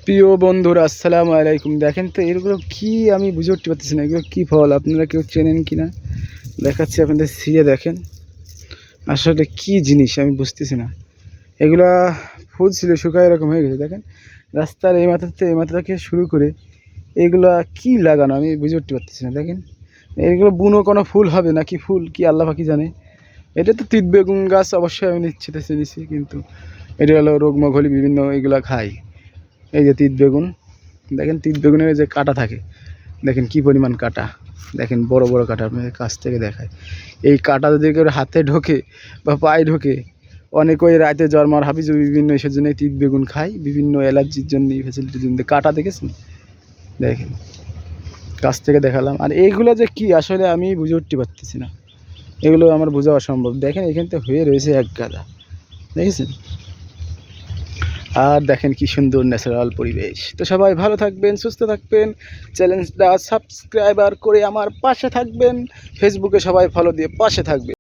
প্রিয় বন্ধুরা আসসালামু আলাইকুম। দেখেন তো এগুলো কি, আমি বুঝে উঠতে পারতেছি না এগুলো কী ফল, আপনারা কেউ চেনেন কি না দেখাচ্ছি আপনাদের ছিঁড়ে দেখেন। আসলে কি জিনিস আমি বুঝতেছি না। এগুলা ফুল ছিল, শুকায় এরকম হয়ে গেছে। দেখেন রাস্তার এই মাথাতে এই মাথা থেকে শুরু করে এগুলা কি লাগানো আমি বুঝে উঠতে পারতেছি না। দেখেন এগুলো বুনো কোনো ফুল হবে নাকি ফুল কি আল্লাহ পাকি জানে। এটা তো তিত বেগুন গাছ, অবশ্যই আমি নিচ্ছি, কিন্তু এটা হলো রোগমোগ হলে বিভিন্ন এগুলা খায়। এই যে তিত বেগুন, দেখেন তিত বেগুনের যে কাঁটা থাকে, দেখেন কি পরিমাণ কাঁটা, দেখেন বড় বড় কাঁটা, আপনাদের কাছ থেকে দেখায়। এই কাঁটা যদি কেউ হাতে ঢোকে বা পায়ে ঢোকে, অনেক ওই রাতে জ্বরমার হাবিজ বিভিন্ন এসের জন্য তিত বেগুন খায়, বিভিন্ন অ্যালার্জির জন্য ফ্যাসিলিটির জন্য। কাঁটা দেখেছেন, দেখেন কাছ থেকে দেখালাম। আর এইগুলো যে কি আসলে আমি বুঝে উঠতে পারতেছি না, এগুলো আমার বোঝা অসম্ভব। দেখেন এখান থেকে হয়ে রয়েছে এক গাদা, দেখেছেন। আর দেখেন কি সুন্দর ন্যাচারাল পরিবেশ। তো সবাই ভালো থাকবেন, সুস্থ থাকবেন, চ্যানেলটা সাবস্ক্রাইবার করে আমার পাশে থাকবেন, ফেসবুকে সবাই ফলো দিয়ে পাশে থাকবেন।